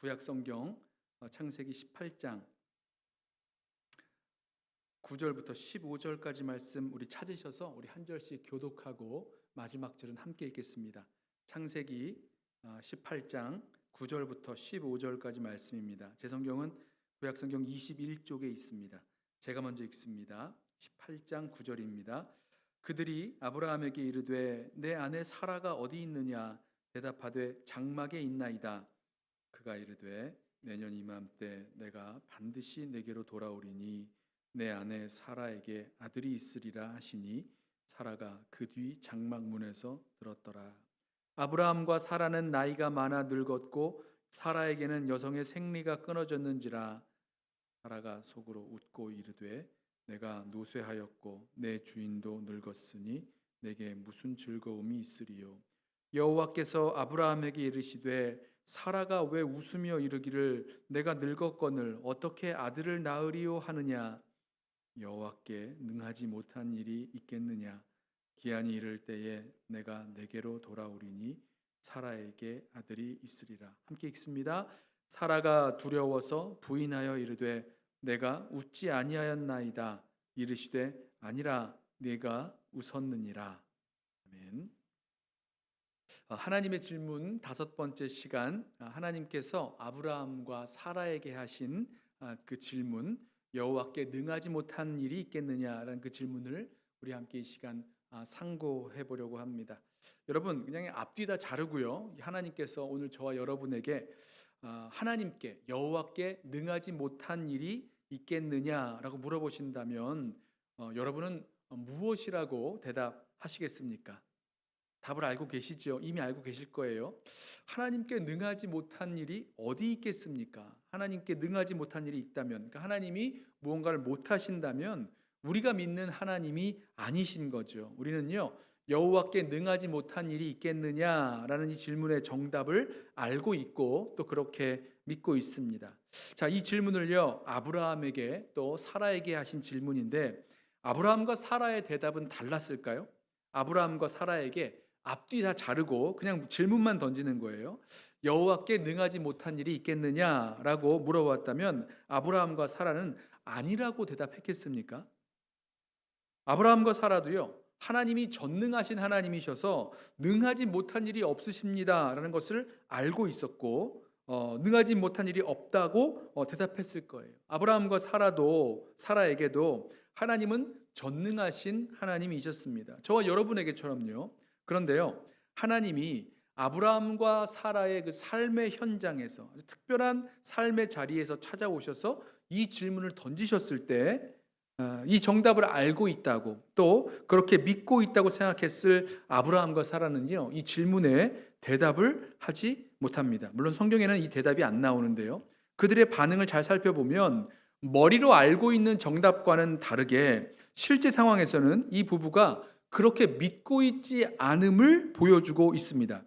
구약성경 창세기 18장 9절부터 15절까지 말씀 우리 찾으셔서 우리 한 절씩 교독하고 마지막 절은 함께 읽겠습니다. 창세기 18장 9절부터 15절까지 말씀입니다. 제 성경은 구약성경 21쪽에 있습니다. 제가 먼저 읽습니다. 18장 9절입니다. 그들이 아브라함에게 이르되 내 아내 사라가 어디 있느냐 대답하되 장막에 있나이다. 그가 이르되 내년 이맘때 내가 반드시 내게로 돌아오리니 내 아내 사라에게 아들이 있으리라 하시니 사라가 그 뒤 장막문에서 들었더라. 아브라함과 사라는 나이가 많아 늙었고 사라에게는 여성의 생리가 끊어졌는지라. 사라가 속으로 웃고 이르되 내가 노쇠하였고 내 주인도 늙었으니 내게 무슨 즐거움이 있으리요. 여호와께서 아브라함에게 이르시되 사라가 왜 웃으며 이르기를 내가 늙었거늘 어떻게 아들을 낳으리요 하느냐. 여호와께 능하지 못한 일이 있겠느냐. 기한이 이를 때에 내가 내게로 돌아오리니 사라에게 아들이 있으리라. 함께 읽습니다. 사라가 두려워서 부인하여 이르되 내가 웃지 아니하였나이다. 이르시되 아니라 네가 웃었느니라. 아멘. 하나님의 질문 다섯 번째 시간, 하나님께서 아브라함과 사라에게 하신 그 질문, 여호와께 능하지 못한 일이 있겠느냐라는 그 질문을 우리 함께 이 시간 상고해 보려고 합니다. 여러분 그냥 앞뒤 다 자르고요. 하나님께서 오늘 저와 여러분에게 하나님께 여호와께 능하지 못한 일이 있겠느냐라고 물어보신다면 여러분은 무엇이라고 대답하시겠습니까? 답을 알고 계시죠? 이미 알고 계실 거예요. 하나님께 능하지 못한 일이 어디 있겠습니까? 하나님께 능하지 못한 일이 있다면, 그러니까 하나님이 무언가를 못하신다면 우리가 믿는 하나님이 아니신 거죠. 우리는요, 여호와께 능하지 못한 일이 있겠느냐라는 이 질문의 정답을 알고 있고 또 그렇게 믿고 있습니다. 자, 이 질문을요, 아브라함에게 또 사라에게 하신 질문인데 아브라함과 사라의 대답은 달랐을까요? 아브라함과 사라에게 앞뒤 다 자르고 그냥 질문만 던지는 거예요. 여호와께 능하지 못한 일이 있겠느냐라고 물어봤다면 아브라함과 사라는 아니라고 대답했겠습니까? 아브라함과 사라도요, 하나님이 전능하신 하나님이셔서 능하지 못한 일이 없으십니다라는 것을 알고 있었고 능하지 못한 일이 없다고 대답했을 거예요. 아브라함과 사라에게도 하나님은 전능하신 하나님이셨습니다. 저와 여러분에게처럼요. 그런데요, 하나님이 아브라함과 사라의 그 삶의 현장에서 아주 특별한 삶의 자리에서 찾아오셔서 이 질문을 던지셨을 때 이 정답을 알고 있다고 또 그렇게 믿고 있다고 생각했을 아브라함과 사라는요, 이 질문에 대답을 하지 못합니다. 물론 성경에는 이 대답이 안 나오는데요, 그들의 반응을 잘 살펴보면 머리로 알고 있는 정답과는 다르게 실제 상황에서는 이 부부가 그렇게 믿고 있지 않음을 보여주고 있습니다.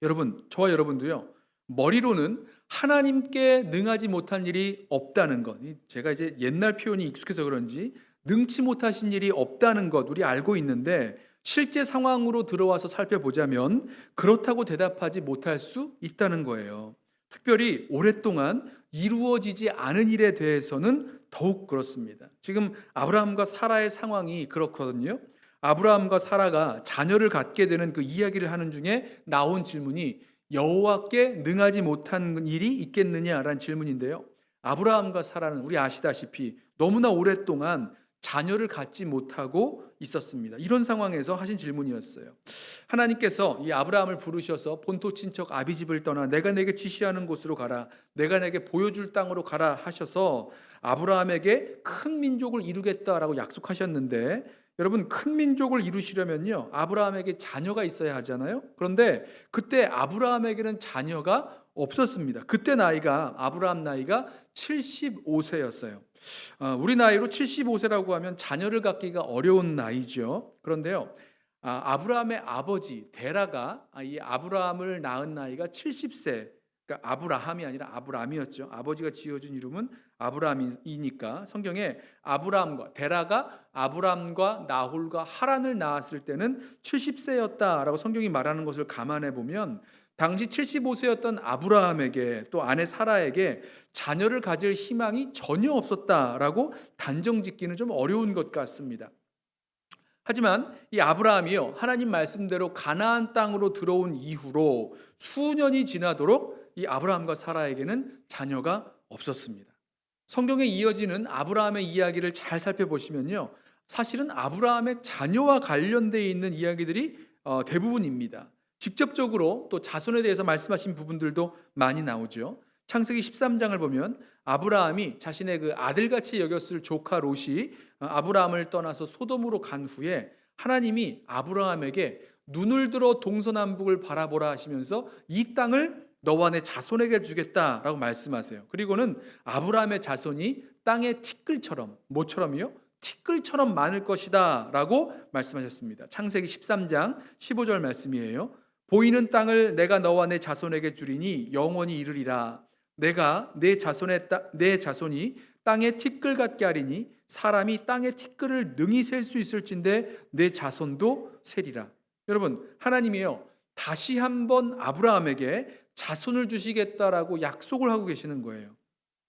여러분, 저와 여러분도요, 머리로는 하나님께 능하지 못한 일이 없다는 것, 제가 이제 옛날 표현이 익숙해서 그런지 능치 못하신 일이 없다는 것 우리 알고 있는데 실제 상황으로 들어와서 살펴보자면 그렇다고 대답하지 못할 수 있다는 거예요. 특별히 오랫동안 이루어지지 않은 일에 대해서는 더욱 그렇습니다. 지금 아브라함과 사라의 상황이 그렇거든요. 아브라함과 사라가 자녀를 갖게 되는 그 이야기를 하는 중에 나온 질문이 여호와께 능하지 못한 일이 있겠느냐라는 질문인데요, 아브라함과 사라는 우리 아시다시피 너무나 오랫동안 자녀를 갖지 못하고 있었습니다. 이런 상황에서 하신 질문이었어요. 하나님께서 이 아브라함을 부르셔서 본토 친척 아비집을 떠나 내가 내게 지시하는 곳으로 가라, 내가 내게 보여줄 땅으로 가라 하셔서 아브라함에게 큰 민족을 이루겠다라고 약속하셨는데, 여러분 큰 민족을 이루시려면요, 아브라함에게 자녀가 있어야 하잖아요. 그런데 그때 아브라함에게는 자녀가 없었습니다. 그때 아브라함 나이가 75세였어요. 우리 나이로 75세라고 하면 자녀를 갖기가 어려운 나이죠. 그런데요, 아브라함의 아버지 데라가 이 아브라함을 낳은 나이가 70세, 그러니까 아브라함이 아니라 아브람이었죠. 아버지가 지어준 이름은 아브람이니까 성경에 데라가 아브람과 나홀과 하란을 낳았을 때는 70세였다라고 성경이 말하는 것을 감안해 보면 당시 75세였던 아브라함에게 또 아내 사라에게 자녀를 가질 희망이 전혀 없었다라고 단정짓기는 좀 어려운 것 같습니다. 하지만 이 아브라함이요, 하나님 말씀대로 가나안 땅으로 들어온 이후로 수년이 지나도록 이 아브라함과 사라에게는 자녀가 없었습니다. 성경에 이어지는 아브라함의 이야기를 잘 살펴보시면요, 사실은 아브라함의 자녀와 관련되어 있는 이야기들이 대부분입니다. 직접적으로 또 자손에 대해서 말씀하신 부분들도 많이 나오죠. 창세기 13장을 보면 아브라함이 자신의 그 아들같이 여겼을 조카 롯이 아브라함을 떠나서 소돔으로 간 후에 하나님이 아브라함에게 눈을 들어 동서남북을 바라보라 하시면서 이 땅을 너와 내 자손에게 주겠다라고 말씀하세요. 그리고는 아브라함의 자손이 땅의 티끌처럼, 뭐처럼요? 티끌처럼 많을 것이다 라고 말씀하셨습니다. 창세기 13장 15절 말씀이에요. 보이는 땅을 내가 너와 내 자손에게 주리니 영원히 이르리라. 내가 내 자손이 땅의 티끌 같게 하리니 사람이 땅의 티끌을 능히 셀 수 있을진데 내 자손도 세리라. 여러분, 하나님이요, 다시 한번 아브라함에게 자손을 주시겠다라고 약속을 하고 계시는 거예요.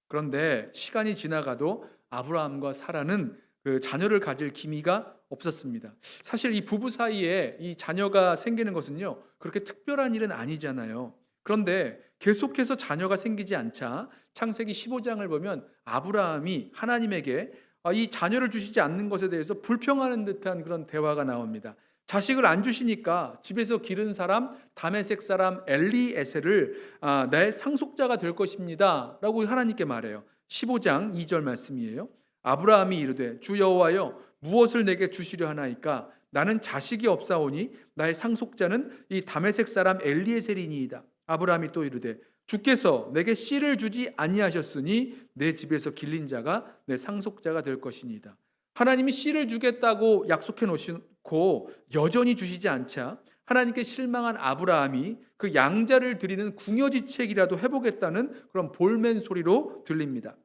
그런데 시간이 지나가도 아브라함과 사라는 그 자녀를 가질 기미가 없었습니다. 사실 이 부부 사이에 이 자녀가 생기는 것은요, 그렇게 특별한 일은 아니잖아요. 그런데 계속해서 자녀가 생기지 않자 창세기 15장을 보면 아브라함이 하나님에게 이 자녀를 주시지 않는 것에 대해서 불평하는 듯한 그런 대화가 나옵니다. 자식을 안 주시니까 집에서 기른 사람 다메섹 사람 엘리에셀을 내 상속자가 될 것입니다 라고 하나님께 말해요. 15장 2절 말씀이에요. 아브라함이 이르되 주 여호와여 무엇을 내게 주시려 하나이까? 나는 자식이 없사오니 나의 상속자는 이 다메섹 사람 엘리에셀이니이다. 아브라함이 또 이르되 주께서 내게 씨를 주지 아니하셨으니 내 집에서 길린 자가 내 상속자가 될 것이니이다. 하나님이 씨를 주겠다고 약속해 놓으시고 여전히 주시지 않자 하나님께 실망한 아브라함이 그 양자를 드리는 궁여지책이라도 해보겠다는 그런 볼멘 소리로 들립니다.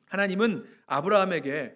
하나님은 아브라함에게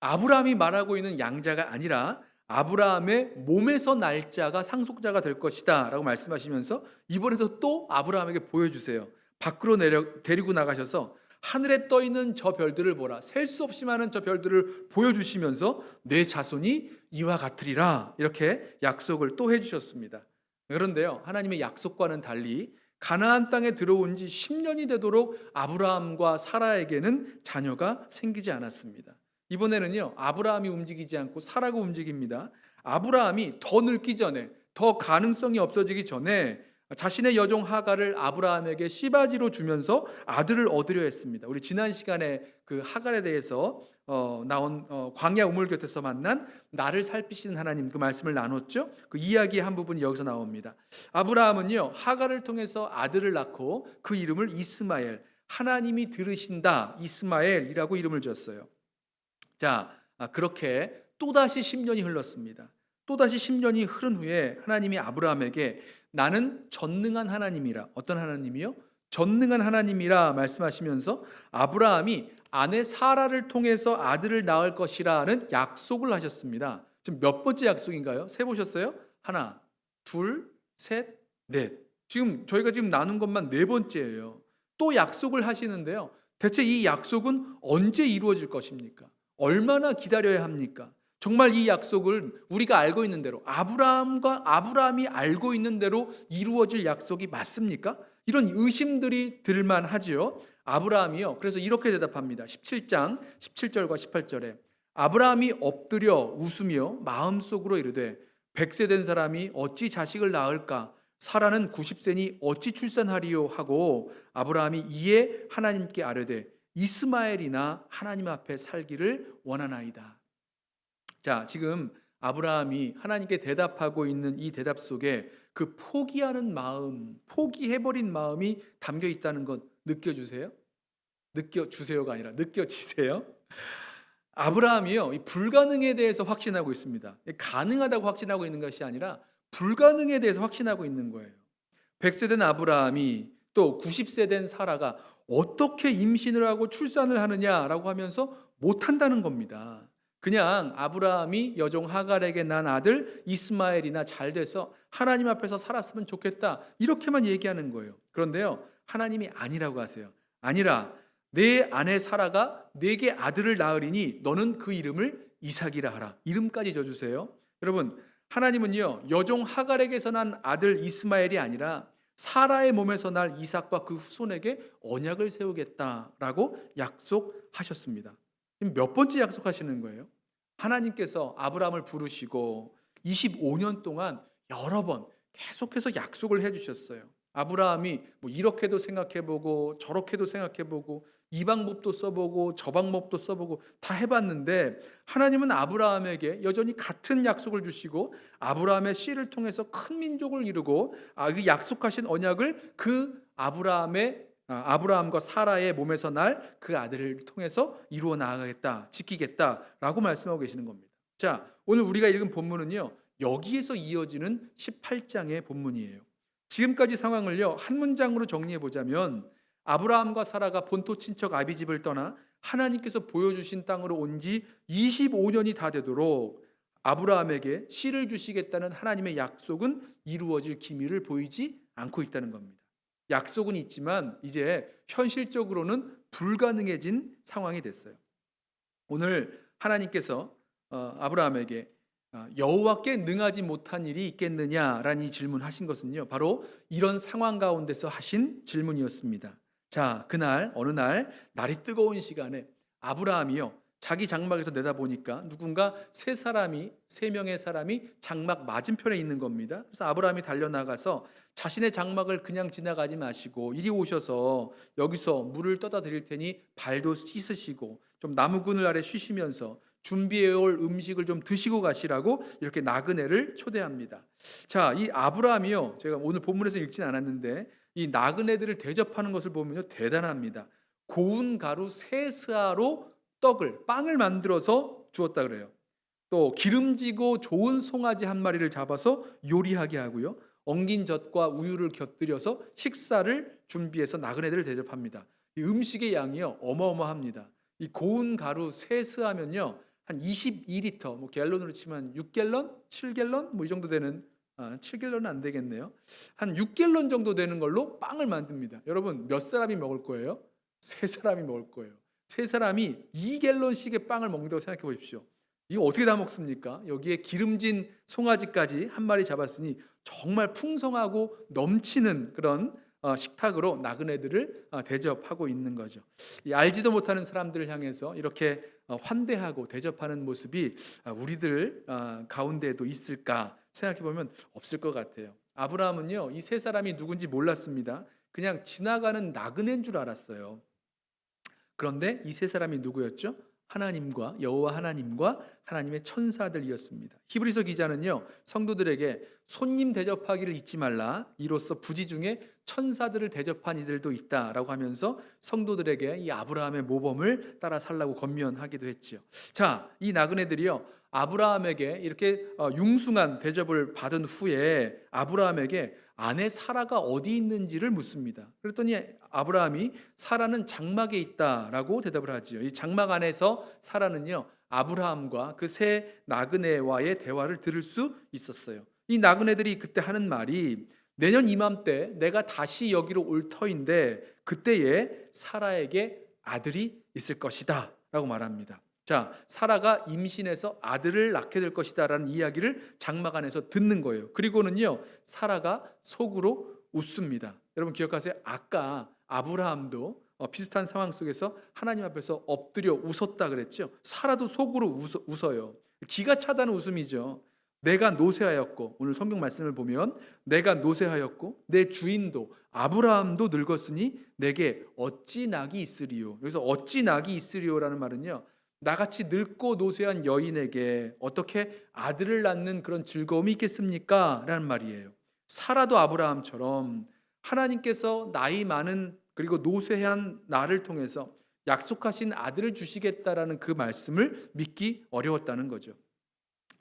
아브라함이 말하고 있는 양자가 아니라 아브라함의 몸에서 날 자가 상속자가 될 것이다 라고 말씀하시면서 이번에도 또 아브라함에게 보여주세요. 밖으로 데리고 나가셔서 하늘에 떠있는 저 별들을 보라. 셀 수 없이 많은 저 별들을 보여주시면서 내 자손이 이와 같으리라 이렇게 약속을 또 해주셨습니다. 그런데요, 하나님의 약속과는 달리 가나안 땅에 들어온 지 10년이 되도록 아브라함과 사라에게는 자녀가 생기지 않았습니다. 이번에는요, 아브라함이 움직이지 않고 사라가 움직입니다. 아브라함이 더 늙기 전에, 더 가능성이 없어지기 전에 자신의 여종 하갈을 아브라함에게 씨바지로 주면서 아들을 얻으려 했습니다. 우리 지난 시간에 그 하갈에 대해서 나온 광야 우물 곁에서 만난 나를 살피시는 하나님 그 말씀을 나눴죠. 그 이야기의 한 부분이 여기서 나옵니다. 아브라함은요, 하갈을 통해서 아들을 낳고 그 이름을 이스마엘, 하나님이 들으신다 이스마엘이라고 이름을 지었어요. 자, 그렇게 또다시 10년이 흘렀습니다. 또다시 10년이 흐른 후에 하나님이 아브라함에게 나는 전능한 하나님이라, 어떤 하나님이요? 전능한 하나님이라 말씀하시면서 아브라함이 아내 사라를 통해서 아들을 낳을 것이라는 약속을 하셨습니다. 지금 몇 번째 약속인가요? 세보셨어요? 하나, 둘, 셋, 넷. 지금 저희가 지금 나눈 것만 네 번째예요. 또 약속을 하시는데요. 대체 이 약속은 언제 이루어질 것입니까? 얼마나 기다려야 합니까? 정말 이 약속을 우리가 알고 있는 대로 아브라함이 알고 있는 대로 이루어질 약속이 맞습니까? 이런 의심들이 들만하지요. 아브라함이요, 그래서 이렇게 대답합니다. 17장 17절과 18절에 아브라함이 엎드려 웃으며 마음속으로 이르되 100세 된 사람이 어찌 자식을 낳을까? 사라는 90세니 어찌 출산하리요? 하고 아브라함이 이에 하나님께 아뢰되 이스마엘이나 하나님 앞에 살기를 원하나이다. 자, 지금 아브라함이 하나님께 대답하고 있는 이 대답 속에 그 포기하는 마음, 포기해버린 마음이 담겨 있다는 것 느껴주세요? 느껴주세요가 아니라 느껴지세요? 아브라함이요, 이 불가능에 대해서 확신하고 있습니다. 가능하다고 확신하고 있는 것이 아니라 불가능에 대해서 확신하고 있는 거예요. 100세 된 아브라함이 또 90세 된 사라가 어떻게 임신을 하고 출산을 하느냐라고 하면서 못한다는 겁니다. 그냥 아브라함이 여종 하갈에게 난 아들 이스마엘이나 잘 돼서 하나님 앞에서 살았으면 좋겠다, 이렇게만 얘기하는 거예요. 그런데요, 하나님이 아니라고 하세요. 아니라 내 아내 사라가 내게 아들을 낳으리니 너는 그 이름을 이삭이라 하라. 이름까지 져주세요. 여러분, 하나님은요, 여종 하갈에게서 난 아들 이스마엘이 아니라 사라의 몸에서 날 이삭과 그 후손에게 언약을 세우겠다라고 약속하셨습니다. 지금 몇 번째 약속하시는 거예요? 하나님께서 아브라함을 부르시고 25년 동안 여러 번 계속해서 약속을 해주셨어요. 아브라함이 뭐 이렇게도 생각해보고 저렇게도 생각해보고 이 방법도 써보고 저 방법도 써보고 다 해봤는데, 하나님은 아브라함에게 여전히 같은 약속을 주시고 아브라함의 씨를 통해서 큰 민족을 이루고 그 약속하신 언약을 그 아브라함과 사라의 몸에서 날 그 아들을 통해서 이루어 나아가겠다, 지키겠다라고 말씀하고 계시는 겁니다. 자, 오늘 우리가 읽은 본문은요, 여기에서 이어지는 18장의 본문이에요. 지금까지 상황을요, 한 문장으로 정리해 보자면, 아브라함과 사라가 본토 친척 아비집을 떠나 하나님께서 보여주신 땅으로 온 지 25년이 다 되도록 아브라함에게 씨를 주시겠다는 하나님의 약속은 이루어질 기미를 보이지 않고 있다는 겁니다. 약속은 있지만 이제 현실적으로는 불가능해진 상황이 됐어요. 오늘 하나님께서 아브라함에게 여호와께 능하지 못한 일이 있겠느냐라는 이 질문하신 것은요, 바로 이런 상황 가운데서 하신 질문이었습니다. 자, 그날 어느 날이 뜨거운 시간에 아브라함이요, 자기 장막에서 내다보니까 누군가 세 명의 사람이 장막 맞은편에 있는 겁니다. 그래서 아브라함이 달려나가서 자신의 장막을 그냥 지나가지 마시고 이리 오셔서 여기서 물을 떠다 드릴 테니 발도 씻으시고 좀 나무그늘 아래 쉬시면서 준비해올 음식을 좀 드시고 가시라고 이렇게 나그네를 초대합니다. 자, 이 아브라함이요, 제가 오늘 본문에서 읽지는 않았는데 이 나그네들을 대접하는 것을 보면요, 대단합니다. 고운 가루 3스아로 빵을 만들어서 주었다 그래요. 또 기름지고 좋은 송아지 한 마리를 잡아서 요리하게 하고요, 엉긴 젖과 우유를 곁들여서 식사를 준비해서 나그네들을 대접합니다. 이 음식의 양이요, 어마어마합니다. 이 고운 가루 3스하면요 한 22리터, 뭐 갤런으로 치면 6갤런, 7갤런 뭐 이 정도 되는, 7갤런은 안 되겠네요. 한 6갤런 정도 되는 걸로 빵을 만듭니다. 여러분, 몇 사람이 먹을 거예요? 3사람이 먹을 거예요. 3사람이 2갤런씩의 빵을 먹는다고 생각해 보십시오. 이거 어떻게 다 먹습니까? 여기에 기름진 송아지까지 한 마리 잡았으니 정말 풍성하고 넘치는 그런 식탁으로 나그네들을 대접하고 있는 거죠. 알지도 못하는 사람들을 향해서 이렇게 환대하고 대접하는 모습이 우리들 가운데에도 있을까 생각해 보면 없을 것 같아요. 아브라함은요, 이 3사람이 누군지 몰랐습니다. 그냥 지나가는 나그네인 줄 알았어요. 그런데 이 3사람이 누구였죠? 하나님과 여호와 하나님과 하나님의 천사들이었습니다. 히브리서 기자는요, 성도들에게 손님 대접하기를 잊지 말라, 이로써 부지 중에 천사들을 대접한 이들도 있다라고 하면서 성도들에게 이 아브라함의 모범을 따라 살라고 권면하기도 했지요. 자, 이 나그네들이요, 아브라함에게 이렇게 융숭한 대접을 받은 후에 아브라함에게 아내 사라가 어디 있는지를 묻습니다. 그랬더니 아브라함이 사라는 장막에 있다라고 대답을 하지요. 이 장막 안에서 사라는요, 아브라함과 그 3 나그네와의 대화를 들을 수 있었어요. 이 나그네들이 그때 하는 말이, 내년 이맘때 내가 다시 여기로 올 터인데 그때에 사라에게 아들이 있을 것이다 라고 말합니다. 자, 사라가 임신해서 아들을 낳게 될 것이다 라는 이야기를 장막 안에서 듣는 거예요. 그리고는요, 사라가 속으로 웃습니다. 여러분 기억하세요? 아까 아브라함도 비슷한 상황 속에서 하나님 앞에서 엎드려 웃었다 그랬죠. 사라도 속으로 웃어요. 기가 차다는 웃음이죠. 내가 노쇠하였고, 오늘 성경 말씀을 보면 내가 노쇠하였고 내 주인도 아브라함도 늙었으니 내게 어찌 낙이 있으리요. 여기서 어찌 낙이 있으리요라는 말은요, 나같이 늙고 노쇠한 여인에게 어떻게 아들을 낳는 그런 즐거움이 있겠습니까? 라는 말이에요. 사라도 아브라함처럼 하나님께서 나이 많은 그리고 노쇠한 나를 통해서 약속하신 아들을 주시겠다라는 그 말씀을 믿기 어려웠다는 거죠.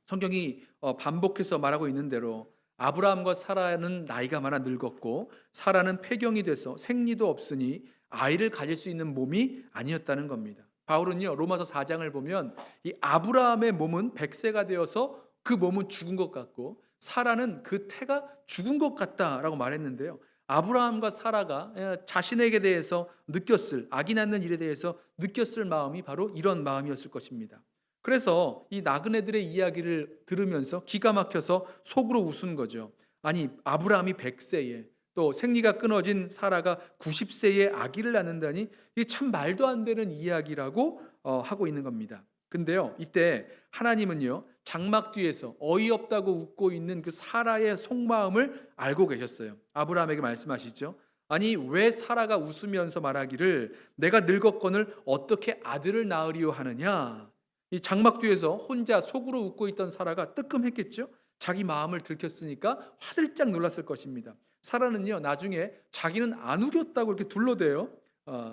성경이 반복해서 말하고 있는 대로 아브라함과 사라는 나이가 많아 늙었고 사라는 폐경이 돼서 생리도 없으니 아이를 가질 수 있는 몸이 아니었다는 겁니다. 바울은요 로마서 4장을 보면 이 아브라함의 몸은 100세가 되어서 그 몸은 죽은 것 같고 사라는 그 태가 죽은 것 같다라고 말했는데요. 아브라함과 사라가 자신에게 대해서 느꼈을, 아기 낳는 일에 대해서 느꼈을 마음이 바로 이런 마음이었을 것입니다. 그래서 이 나그네들의 이야기를 들으면서 기가 막혀서 속으로 웃은 거죠. 아니 아브라함이 100세에 또 생리가 끊어진 사라가 90세에 아기를 낳는다니 이게 참 말도 안 되는 이야기라고 하고 있는 겁니다. 근데요 이때 하나님은요 장막 뒤에서 어이없다고 웃고 있는 그 사라의 속마음을 알고 계셨어요. 아브라함에게 말씀하시죠. 아니 왜 사라가 웃으면서 말하기를 내가 늙었거늘 어떻게 아들을 낳으리요 하느냐. 이 장막 뒤에서 혼자 속으로 웃고 있던 사라가 뜨끔했겠죠. 자기 마음을 들켰으니까 화들짝 놀랐을 것입니다. 사라는요 나중에 자기는 안 우겼다고 이렇게 둘러대요.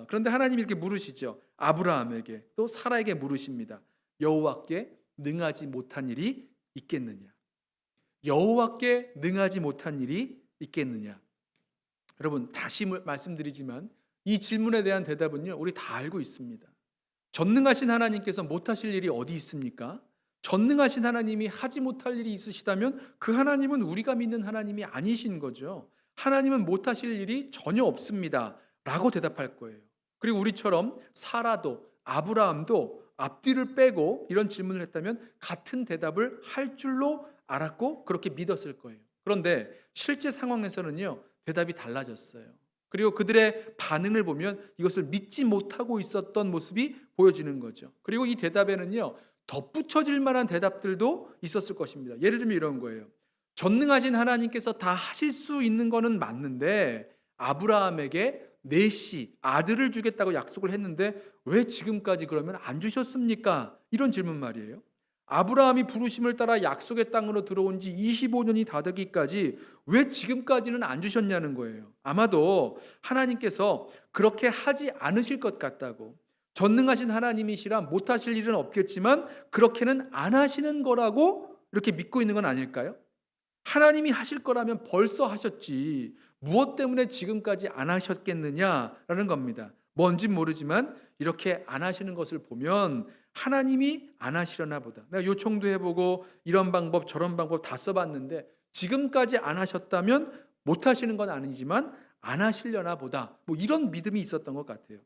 그런데 하나님이 이렇게 물으시죠. 아브라함에게 또 사라에게 물으십니다. 여호와께 능하지 못한 일이 있겠느냐? 여호와께 능하지 못한 일이 있겠느냐? 여러분 다시 말씀드리지만 이 질문에 대한 대답은요 우리 다 알고 있습니다. 전능하신 하나님께서 못하실 일이 어디 있습니까? 전능하신 하나님이 하지 못할 일이 있으시다면 그 하나님은 우리가 믿는 하나님이 아니신 거죠. 하나님은 못하실 일이 전혀 없습니다 라고 대답할 거예요. 그리고 우리처럼 사라도 아브라함도 앞뒤를 빼고 이런 질문을 했다면 같은 대답을 할 줄로 알았고 그렇게 믿었을 거예요. 그런데 실제 상황에서는요 대답이 달라졌어요. 그리고 그들의 반응을 보면 이것을 믿지 못하고 있었던 모습이 보여지는 거죠. 그리고 이 대답에는요 덧붙여질 만한 대답들도 있었을 것입니다. 예를 들면 이런 거예요. 전능하신 하나님께서 다 하실 수 있는 거는 맞는데 아브라함에게 넷이 아들을 주겠다고 약속을 했는데 왜 지금까지 그러면 안 주셨습니까? 이런 질문 말이에요. 아브라함이 부르심을 따라 약속의 땅으로 들어온 지 25년이 다 되기까지 왜 지금까지는 안 주셨냐는 거예요. 아마도 하나님께서 그렇게 하지 않으실 것 같다고, 전능하신 하나님이시라 못하실 일은 없겠지만 그렇게는 안 하시는 거라고 이렇게 믿고 있는 건 아닐까요? 하나님이 하실 거라면 벌써 하셨지 무엇 때문에 지금까지 안 하셨겠느냐라는 겁니다. 뭔진 모르지만 이렇게 안 하시는 것을 보면 하나님이 안 하시려나 보다. 내가 요청도 해보고 이런 방법 저런 방법 다 써봤는데 지금까지 안 하셨다면 못 하시는 건 아니지만 안 하시려나 보다. 뭐 이런 믿음이 있었던 것 같아요.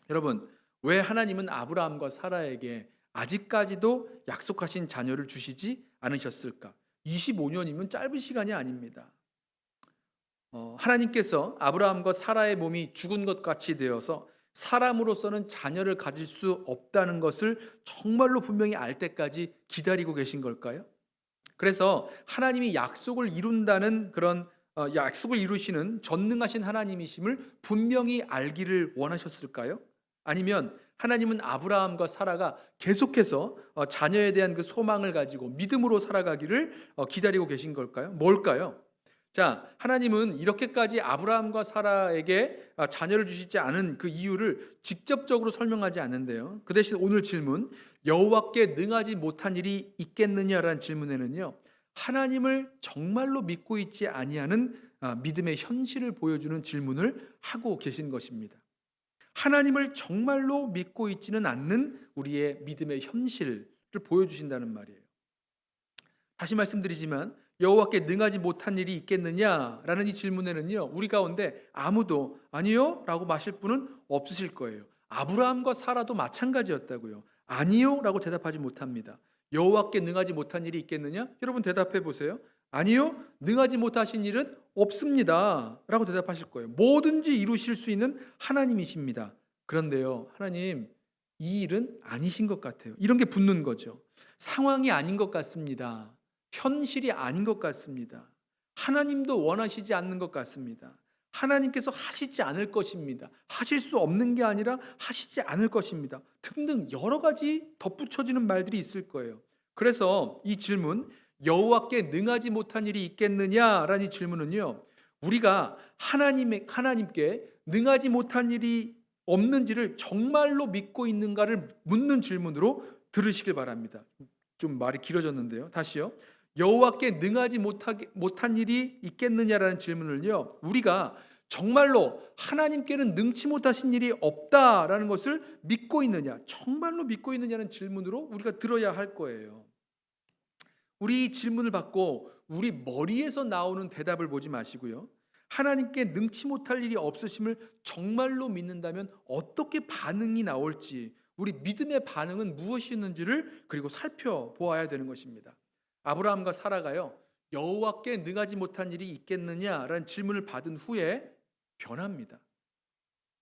여러분 왜 하나님은 아브라함과 사라에게 아직까지도 약속하신 자녀를 주시지 않으셨을까? 25년이면 짧은 시간이 아닙니다. 하나님께서 아브라함과 사라의 몸이 죽은 것 같이 되어서 사람으로서는 자녀를 가질 수 없다는 것을 정말로 분명히 알 때까지 기다리고 계신 걸까요? 그래서 하나님이 약속을 이룬다는 그런 약속을 이루시는 전능하신 하나님이심을 분명히 알기를 원하셨을까요? 아니면 하나님은 아브라함과 사라가 계속해서 자녀에 대한 그 소망을 가지고 믿음으로 살아가기를 기다리고 계신 걸까요? 뭘까요? 자, 하나님은 이렇게까지 아브라함과 사라에게 자녀를 주시지 않은 그 이유를 직접적으로 설명하지 않는데요. 그 대신 오늘 질문, 여호와께 능하지 못한 일이 있겠느냐라는 질문에는요, 하나님을 정말로 믿고 있지 아니하는 믿음의 현실을 보여주는 질문을 하고 계신 것입니다. 하나님을 정말로 믿고 있지는 않는 우리의 믿음의 현실을 보여주신다는 말이에요. 다시 말씀드리지만 여호와께 능하지 못한 일이 있겠느냐라는 이 질문에는요 우리 가운데 아무도 아니요 라고 마실 분은 없으실 거예요. 아브라함과 사라도 마찬가지였다고요. 아니요 라고 대답하지 못합니다. 여호와께 능하지 못한 일이 있겠느냐? 여러분 대답해 보세요. 아니요 능하지 못하신 일은 없습니다 라고 대답하실 거예요. 뭐든지 이루실 수 있는 하나님이십니다. 그런데요 하나님 이 일은 아니신 것 같아요. 이런 게 붙는 거죠. 상황이 아닌 것 같습니다. 현실이 아닌 것 같습니다. 하나님도 원하시지 않는 것 같습니다. 하나님께서 하시지 않을 것입니다. 하실 수 없는 게 아니라 하시지 않을 것입니다. 등등 여러 가지 덧붙여지는 말들이 있을 거예요. 그래서 이 질문 여호와께 능하지 못한 일이 있겠느냐라는 이 질문은요 우리가 하나님께 능하지 못한 일이 없는지를 정말로 믿고 있는가를 묻는 질문으로 들으시길 바랍니다. 좀 말이 길어졌는데요. 다시요. 여호와께 능하지 못한 일이 있겠느냐라는 질문을요 우리가 정말로 하나님께는 능치 못하신 일이 없다라는 것을 믿고 있느냐, 정말로 믿고 있느냐는 질문으로 우리가 들어야 할 거예요. 우리 질문을 받고 우리 머리에서 나오는 대답을 보지 마시고요. 하나님께 능치 못할 일이 없으심을 정말로 믿는다면 어떻게 반응이 나올지, 우리 믿음의 반응은 무엇이었는지를 그리고 살펴보아야 되는 것입니다. 아브라함과 사라가요, 여호와께 능하지 못한 일이 있겠느냐라는 질문을 받은 후에 변합니다.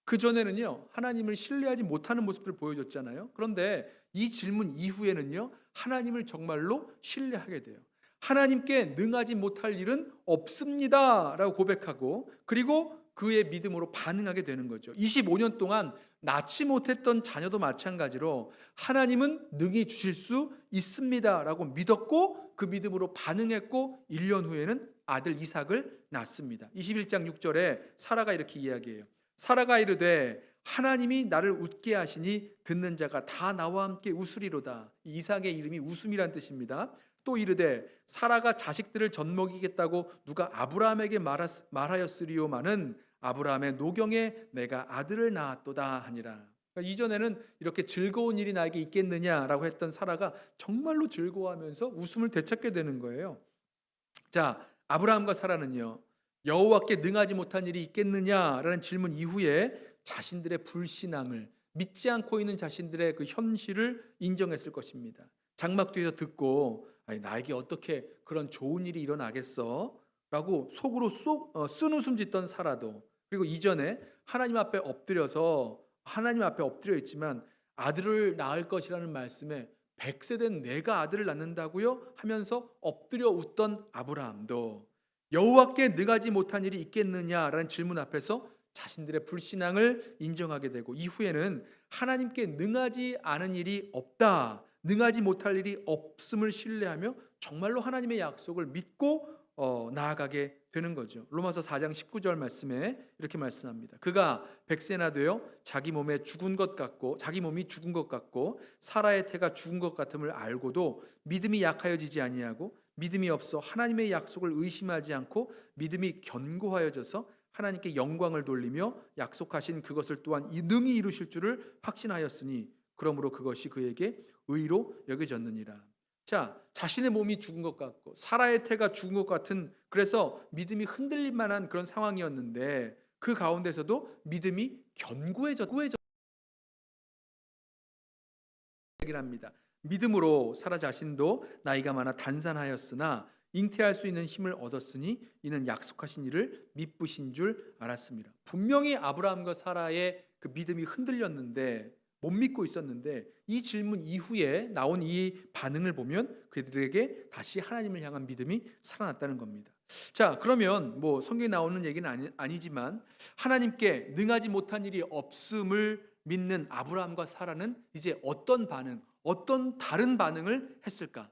그 전에는요, 하나님을 신뢰하지 못하는 모습을 보여줬잖아요. 그런데 이 질문 이후에는요, 하나님을 정말로 신뢰하게 돼요. 하나님께 능하지 못할 일은 없습니다 라고 고백하고, 그리고 그의 믿음으로 반응하게 되는 거죠. 25년 동안 낳지 못했던 자녀도 마찬가지로 하나님은 능히 주실 수 있습니다 라고 믿었고, 그 믿음으로 반응했고 1년 후에는 아들 이삭을 낳습니다. 21장 6절에 사라가 이렇게 이야기해요. 사라가 이르되 하나님이 나를 웃게 하시니 듣는 자가 다 나와 함께 웃으리로다. 이삭의 이름이 웃음이란 뜻입니다. 또 이르되 사라가 자식들을 젖먹이겠다고 누가 아브라함에게 말하였으리요마는 아브라함의 노경에 내가 아들을 낳았도다 하니라. 그러니까 이전에는 이렇게 즐거운 일이 나에게 있겠느냐라고 했던 사라가 정말로 즐거워하면서 웃음을 되찾게 되는 거예요. 자, 아브라함과 사라는요, 여호와께 능하지 못한 일이 있겠느냐라는 질문 이후에 자신들의 불신앙을, 믿지 않고 있는 자신들의 그 현실을 인정했을 것입니다. 장막 뒤에서 듣고 아니, 나에게 어떻게 그런 좋은 일이 일어나겠어? 라고 속으로 쓴웃음 짓던 사라도, 그리고 이전에 하나님 앞에 엎드려 있지만 아들을 낳을 것이라는 말씀에 100세 된 내가 아들을 낳는다고요? 하면서 엎드려 웃던 아브라함도 여호와께 능하지 못한 일이 있겠느냐라는 질문 앞에서 자신들의 불신앙을 인정하게 되고, 이후에는 하나님께 능하지 않은 일이 없다, 능하지 못할 일이 없음을 신뢰하며 정말로 하나님의 약속을 믿고 나아가게 되는 거죠. 로마서 4장 19절 말씀에 이렇게 말씀합니다. 그가 100세나 되어 자기 몸이 죽은 것 같고 사라의 태가 죽은 것 같음을 알고도 믿음이 약하여지지 아니하고 믿음이 없어 하나님의 약속을 의심하지 않고 믿음이 견고하여져서 하나님께 영광을 돌리며 약속하신 그것을 또한 능히 이루실 줄을 확신하였으니 그러므로 그것이 그에게 의로 여겨졌느니라. 자, 자신의 몸이 죽은 것 같고 사라의 태가 죽은 것 같은, 그래서 믿음이 흔들릴 만한 그런 상황이었는데 그 가운데서도 믿음이 견고해졌다고 얘기를 합니다. 믿음으로 사라 자신도 나이가 많아 단산하였으나 잉태할 수 있는 힘을 얻었으니 이는 약속하신 이를 미쁘신 줄 알았습니다. 분명히 아브라함과 사라의 그 믿음이 흔들렸는데, 못 믿고 있었는데, 이 질문 이후에 나온 이 반응을 보면 그들에게 다시 하나님을 향한 믿음이 살아났다는 겁니다. 자, 그러면 뭐 성경에 나오는 얘기는 아니지만 하나님께 능하지 못한 일이 없음을 믿는 아브라함과 사라는 이제 어떤 다른 반응을 했을까?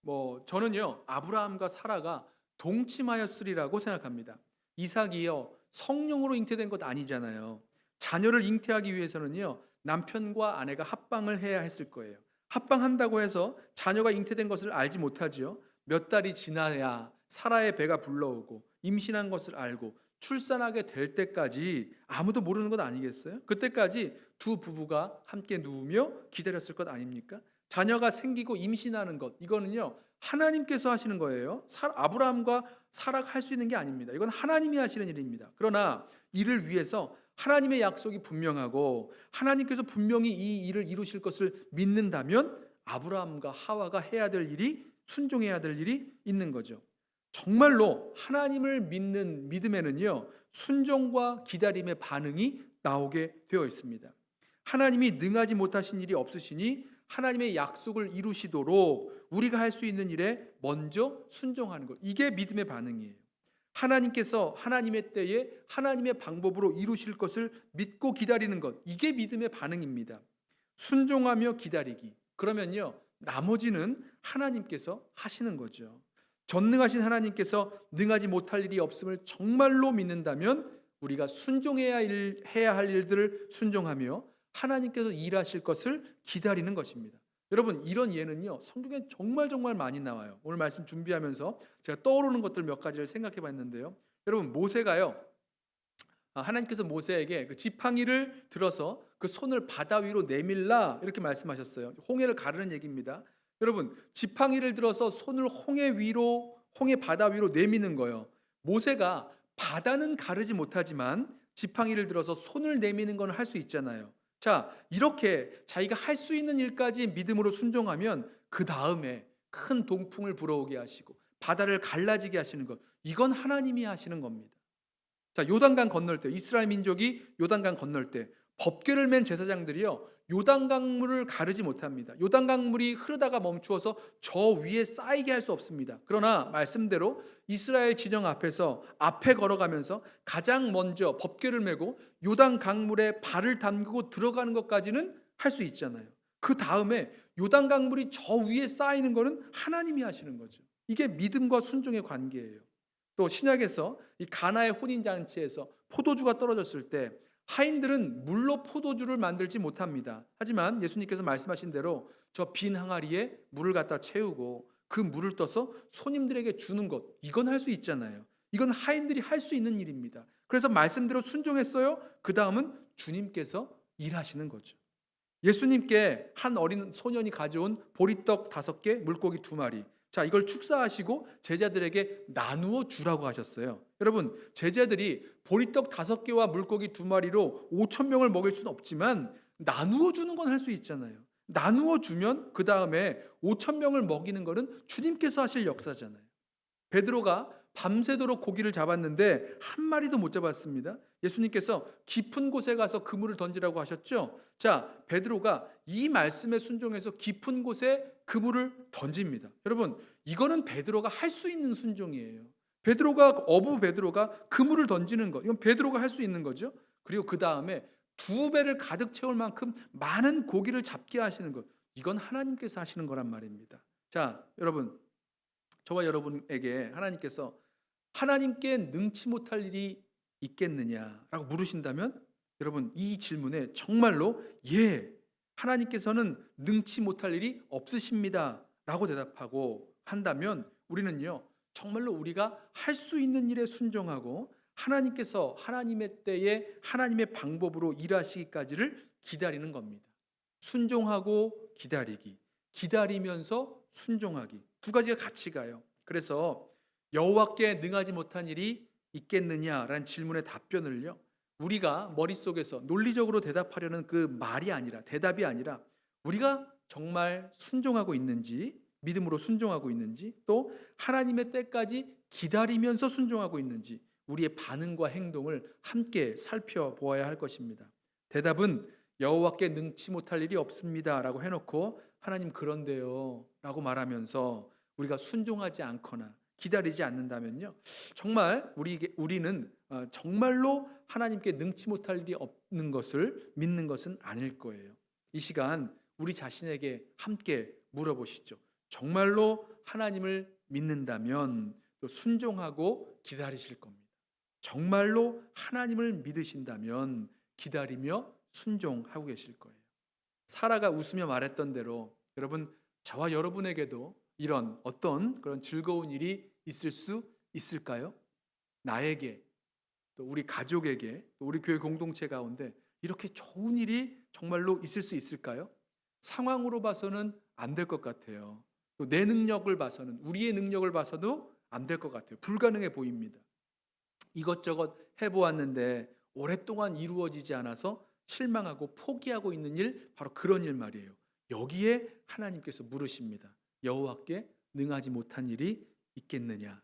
뭐 저는요, 아브라함과 사라가 동침하였으리라고 생각합니다. 이삭이요, 성령으로 잉태된 것 아니잖아요. 자녀를 잉태하기 위해서는요, 남편과 아내가 합방을 해야 했을 거예요. 합방한다고 해서 자녀가 잉태된 것을 알지 못하지요. 몇 달이 지나야 사라의 배가 불러오고 임신한 것을 알고 출산하게 될 때까지 아무도 모르는 것 아니겠어요? 그때까지 두 부부가 함께 누우며 기다렸을 것 아닙니까? 자녀가 생기고 임신하는 것, 이거는요, 하나님께서 하시는 거예요. 아브라함과 사라가 할 수 있는 게 아닙니다. 이건 하나님이 하시는 일입니다. 그러나 이를 위해서 하나님의 약속이 분명하고 하나님께서 분명히 이 일을 이루실 것을 믿는다면 아브라함과 하와가 해야 될 일이, 순종해야 될 일이 있는 거죠. 정말로 하나님을 믿는 믿음에는요, 순종과 기다림의 반응이 나오게 되어 있습니다. 하나님이 능하지 못하신 일이 없으시니 하나님의 약속을 이루시도록 우리가 할 수 있는 일에 먼저 순종하는 것, 이게 믿음의 반응이에요. 하나님께서 하나님의 때에 하나님의 방법으로 이루실 것을 믿고 기다리는 것, 이게 믿음의 반응입니다. 순종하며 기다리기. 그러면요, 나머지는 하나님께서 하시는 거죠. 전능하신 하나님께서 능하지 못할 일이 없음을 정말로 믿는다면 우리가 해야 할 일들을 순종하며 하나님께서 일하실 것을 기다리는 것입니다. 여러분, 이런 예는요, 성경에 정말 많이 나와요. 오늘 말씀 준비하면서 제가 떠오르는 것들 몇 가지를 생각해 봤는데요. 여러분, 모세가요, 하나님께서 모세에게 그 지팡이를 들어서 그 손을 바다 위로 내밀라 이렇게 말씀하셨어요. 홍해를 가르는 얘기입니다. 여러분, 지팡이를 들어서 손을 홍해 바다 위로 내미는 거예요. 모세가 바다는 가르지 못하지만 지팡이를 들어서 손을 내미는 건 할 수 있잖아요. 자, 이렇게 자기가 할 수 있는 일까지 믿음으로 순종하면 그 다음에 큰 동풍을 불어오게 하시고 바다를 갈라지게 하시는 것, 이건 하나님이 하시는 겁니다. 자, 요단강 건널 때, 이스라엘 민족이 요단강 건널 때 법궤를 맨 제사장들이요, 요단강물을 가르지 못합니다. 요단강물이 흐르다가 멈추어서 저 위에 쌓이게 할 수 없습니다. 그러나 말씀대로 이스라엘 진영 앞에서 앞에 걸어가면서 가장 먼저 법궤를 메고 요단강물에 발을 담그고 들어가는 것까지는 할 수 있잖아요. 그 다음에 요단강물이 저 위에 쌓이는 거는 하나님이 하시는 거죠. 이게 믿음과 순종의 관계예요. 또 신약에서 이 가나의 혼인 잔치에서 포도주가 떨어졌을 때 하인들은 물로 포도주를 만들지 못합니다. 하지만 예수님께서 말씀하신 대로 저 빈 항아리에 물을 갖다 채우고 그 물을 떠서 손님들에게 주는 것, 이건 할 수 있잖아요. 이건 하인들이 할 수 있는 일입니다. 그래서 말씀대로 순종했어요. 그 다음은 주님께서 일하시는 거죠. 예수님께 한 어린 소년이 가져온 보리떡 5개, 물고기 2마리. 자, 이걸 축사하시고 제자들에게 나누어 주라고 하셨어요. 여러분, 제자들이 보리떡 5개와 물고기 2마리로 5,000명을 먹일 수는 없지만 나누어 주는 건 할 수 있잖아요. 나누어 주면 그 다음에 5,000명을 먹이는 거는 주님께서 하실 역사잖아요. 베드로가 밤새도록 고기를 잡았는데 한 마리도 못 잡았습니다. 예수님께서 깊은 곳에 가서 그물을 던지라고 하셨죠. 자, 베드로가 이 말씀에 순종해서 깊은 곳에 그물을 던집니다. 여러분, 이거는 베드로가 할 수 있는 순종이에요. 베드로가 그물을 던지는 것, 이건 베드로가 할 수 있는 거죠. 그리고 그 다음에 2배를 가득 채울 만큼 많은 고기를 잡게 하시는 것, 이건 하나님께서 하시는 거란 말입니다. 자, 여러분, 저와 여러분에게 하나님께서 하나님께 능치 못할 일이 있겠느냐라고 물으신다면, 여러분, 이 질문에 정말로 예, 하나님께서는 능치 못할 일이 없으십니다 라고 대답하고 한다면, 우리는요 정말로 우리가 할 수 있는 일에 순종하고 하나님께서 하나님의 때에 하나님의 방법으로 일하시기까지를 기다리는 겁니다. 순종하고 기다리기, 기다리면서 순종하기, 2가지가 같이 가요. 그래서 여호와께 능하지 못한 일이 있겠느냐라는 질문의 답변을요, 우리가 머릿속에서 논리적으로 대답하려는 그 말이 아니라, 대답이 아니라, 우리가 정말 순종하고 있는지, 믿음으로 순종하고 있는지, 또 하나님의 때까지 기다리면서 순종하고 있는지, 우리의 반응과 행동을 함께 살펴보아야 할 것입니다. 대답은 여호와께 능치 못할 일이 없습니다 라고 해놓고 하나님 그런데요 라고 말하면서 우리가 순종하지 않거나 기다리지 않는다면요, 정말 우리는 정말로 하나님께 능치 못할 일이 없는 것을 믿는 것은 아닐 거예요. 이 시간 우리 자신에게 함께 물어보시죠. 정말로 하나님을 믿는다면 또 순종하고 기다리실 겁니다. 정말로 하나님을 믿으신다면 기다리며 순종하고 계실 거예요. 사라가 웃으며 말했던 대로 여러분, 저와 여러분에게도 이런 어떤 그런 즐거운 일이 있을 수 있을까요? 나에게, 또 우리 가족에게, 또 우리 교회 공동체 가운데 이렇게 좋은 일이 정말로 있을 수 있을까요? 상황으로 봐서는 안 될 것 같아요. 또 내 능력을 봐서는, 우리의 능력을 봐서도 안 될 것 같아요. 불가능해 보입니다. 이것저것 해보았는데 오랫동안 이루어지지 않아서 실망하고 포기하고 있는 일, 바로 그런 일 말이에요. 여기에 하나님께서 물으십니다. 여호와께 능하지 못한 일이 있겠느냐?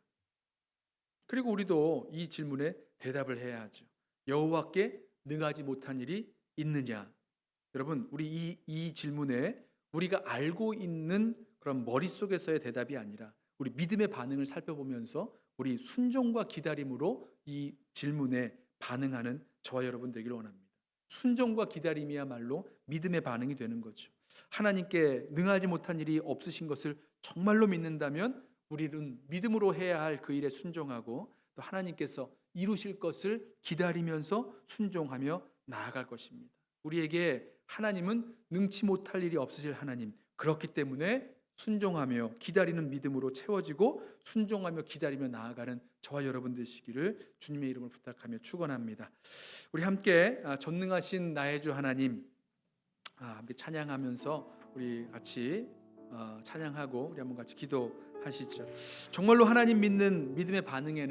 그리고 우리도 이 질문에 대답을 해야 하죠. 여호와께 능하지 못한 일이 있느냐? 여러분, 우리 이 질문에 우리가 알고 있는 그런 머릿속에서의 대답이 아니라 우리 믿음의 반응을 살펴보면서 우리 순종과 기다림으로 이 질문에 반응하는 저와 여러분 되기를 원합니다. 순종과 기다림이야말로 믿음의 반응이 되는 거죠. 하나님께 능하지 못한 일이 없으신 것을 정말로 믿는다면 우리는 믿음으로 해야 할 그 일에 순종하고 또 하나님께서 이루실 것을 기다리면서 순종하며 나아갈 것입니다. 우리에게 하나님은 능치 못할 일이 없으실 하나님, 그렇기 때문에 순종하며 기다리는 믿음으로 채워지고 순종하며 기다리며 나아가는 저와 여러분 되시기를 주님의 이름을 부탁하며 축원합니다. 우리 함께 전능하신 나의 주 하나님 함께 찬양하면서 우리 같이 찬양하고 우리 한번 같이 기도하시죠. 정말로 하나님 믿는 믿음의 반응에는